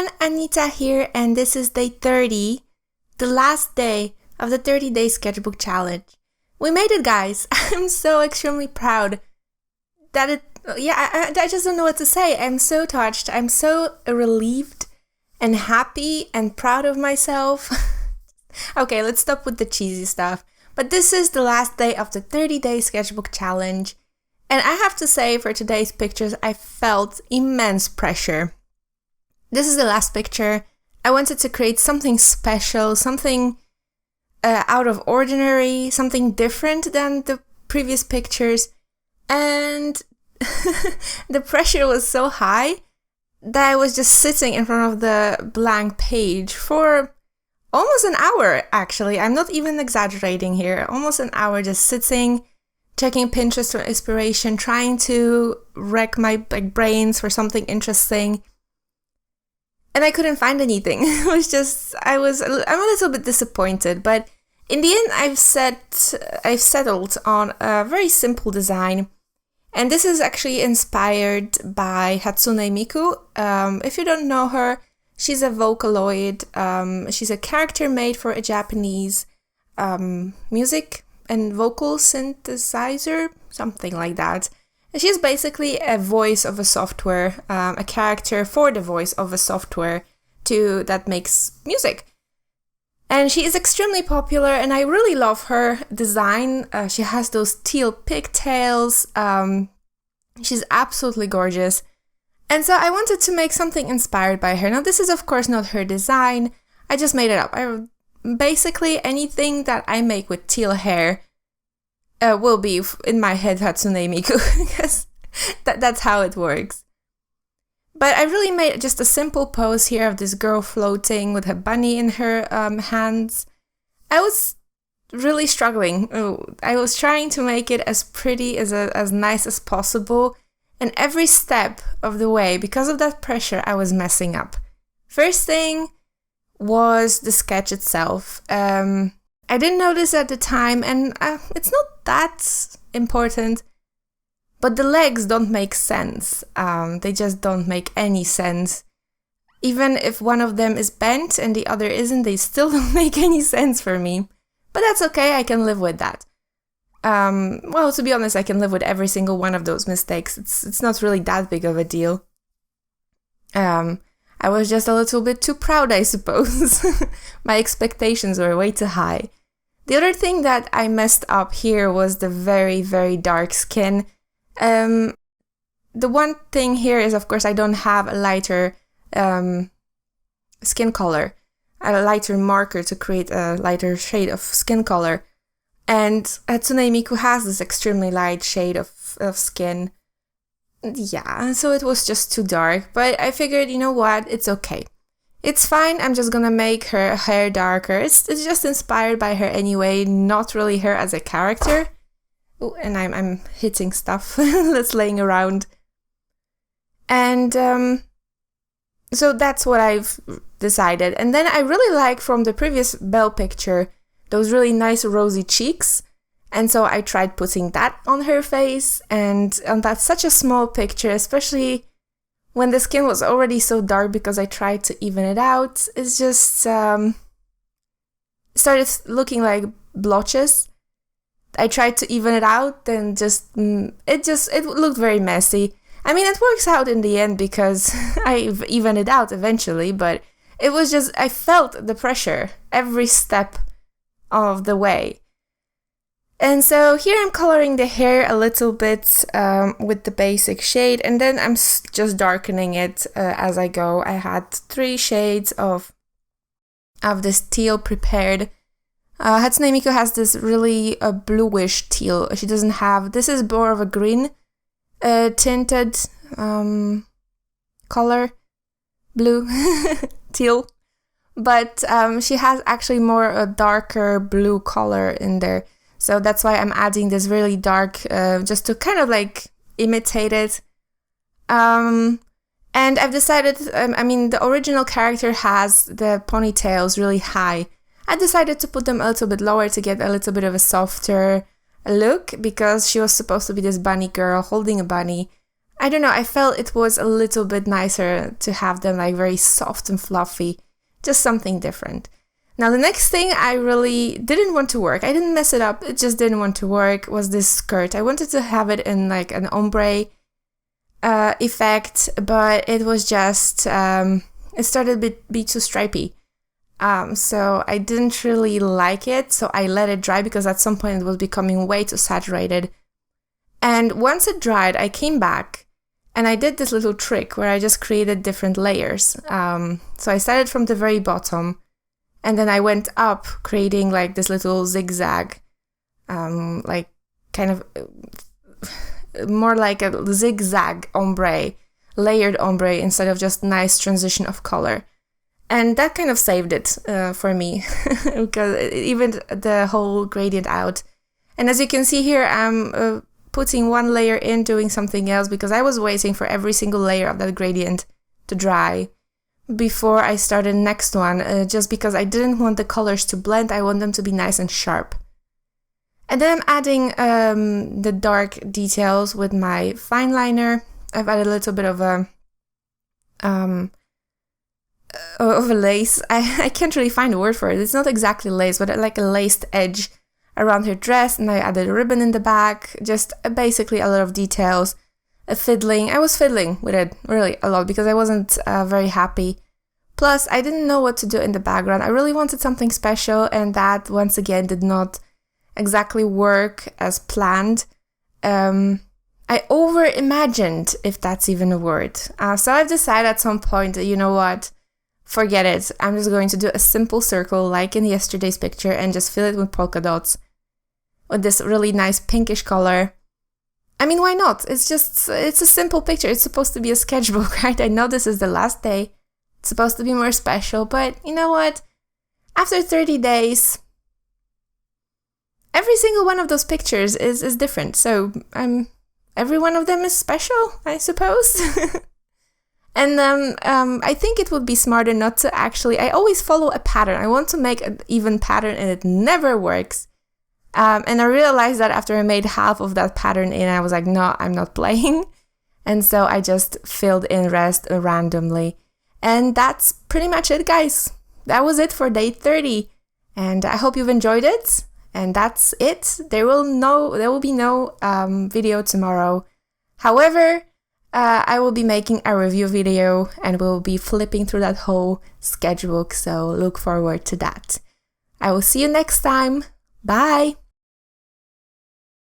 everyone, Anita here, and this is day 30, the last day of the 30-day sketchbook challenge. We made it, guys. I'm so extremely proud that I just don't know what to say. I'm so touched. I'm so relieved and happy and proud of myself. Okay, let's stop with the cheesy stuff. But this is the last day of the 30-day sketchbook challenge. And I have to say, for today's pictures, I felt immense pressure. This is the last picture. I wanted to create something special, something out of ordinary, something different than the previous pictures. And the pressure was so high that I was just sitting in front of the blank page for almost an hour, actually. I'm not even exaggerating here. Almost an hour just sitting, checking Pinterest for inspiration, trying to wreck my brains for something interesting. And I couldn't find anything. I'm a little bit disappointed, but in the end, I've settled on a very simple design. And this is actually inspired by Hatsune Miku. If you don't know her, she's a Vocaloid. She's a character made for a Japanese music and vocal synthesizer, something like that. And she's basically a voice of a software, a character for the voice of a software that makes music. And she is extremely popular, and I really love her design. She has those teal pigtails. She's absolutely gorgeous. And so I wanted to make something inspired by her. Now, this is, of course, not her design. I just made it up. Basically, anything that I make with teal hair will be in my head Hatsune Miku, because that's how it works. But I really made just a simple pose here of this girl floating with a bunny in her hands. I was really struggling. I was trying to make it as pretty, as nice as possible. And every step of the way, because of that pressure, I was messing up. First thing was the sketch itself. I didn't notice at the time, and it's not that important, but the legs don't make sense. They just don't make any sense. Even if one of them is bent and the other isn't, they still don't make any sense for me. But that's okay, I can live with that. Well, to be honest, I can live with every single one of those mistakes. It's not really that big of a deal. I was just a little bit too proud, I suppose. My expectations were way too high. The other thing that I messed up here was the very, very dark skin. The one thing here is, of course, I don't have a lighter skin color, a lighter marker to create a lighter shade of skin color. And Hatsune Miku has this extremely light shade of skin. Yeah, so it was just too dark. But I figured, you know what, it's okay. It's fine, I'm just gonna make her hair darker. It's just inspired by her anyway, not really her as a character. Oh, and I'm hitting stuff that's laying around. And so that's what I've decided. And then I really like, from the previous Belle picture, those really nice rosy cheeks. And so I tried putting that on her face. And that's such a small picture, especially when the skin was already so dark, because I tried to even it out. It's just started looking like blotches. I tried to even it out, and it looked very messy. I mean, it works out in the end because I've evened it out eventually, but it was just, I felt the pressure every step of the way. And so here I'm coloring the hair a little bit with the basic shade, and then I'm just darkening it as I go. I had 3 shades of this teal prepared. Hatsune Miku has this really bluish teal. She doesn't have, this is more of a green tinted color, blue, teal. But she has actually more a darker blue color in there. So that's why I'm adding this really dark, just to kind of like imitate it. And I've decided, the original character has the ponytails really high. I decided to put them a little bit lower to get a little bit of a softer look, because she was supposed to be this bunny girl holding a bunny. I don't know, I felt it was a little bit nicer to have them like very soft and fluffy, just something different. Now the next thing I really didn't want to work, I didn't mess it up, it just didn't want to work, was this skirt. I wanted to have it in like an ombre effect, but it was just, it started to be too stripy. So I didn't really like it, so I let it dry because at some point it was becoming way too saturated. And once it dried, I came back and I did this little trick where I just created different layers. So I started from the very bottom, and then I went up creating like this little zigzag, like kind of more like a zigzag ombre, layered ombre instead of just nice transition of color. And that kind of saved it for me, because it evened the whole gradient out. And as you can see here, I'm putting one layer in, doing something else, because I was waiting for every single layer of that gradient to dry before I started the next one, just because I didn't want the colors to blend, I want them to be nice and sharp. And then I'm adding the dark details with my fineliner. I've added a little bit of a lace. I can't really find a word for it. It's not exactly lace, but like a laced edge around her dress, and I added a ribbon in the back, just basically a lot of details. I was fiddling with it really a lot because I wasn't very happy. Plus, I didn't know what to do in the background. I really wanted something special, and that once again did not exactly work as planned. I over-imagined, if that's even a word. So I've decided at some point that, you know what, forget it. I'm just going to do a simple circle like in yesterday's picture and just fill it with polka dots with this really nice pinkish color. I mean, why not? It's a simple picture. It's supposed to be a sketchbook, right? I know this is the last day. It's supposed to be more special, but you know what? After 30 days, every single one of those pictures is different. So every one of them is special, I suppose. And I think it would be smarter not to actually... I always follow a pattern. I want to make an even pattern, and it never works. And I realized that after I made half of that pattern in, I was like, no, I'm not playing. And so I just filled in rest randomly. And that's pretty much it, guys. That was it for day 30. And I hope you've enjoyed it. And that's it. There will be no video tomorrow. However, I will be making a review video and we'll be flipping through that whole sketchbook. So look forward to that. I will see you next time. Bye!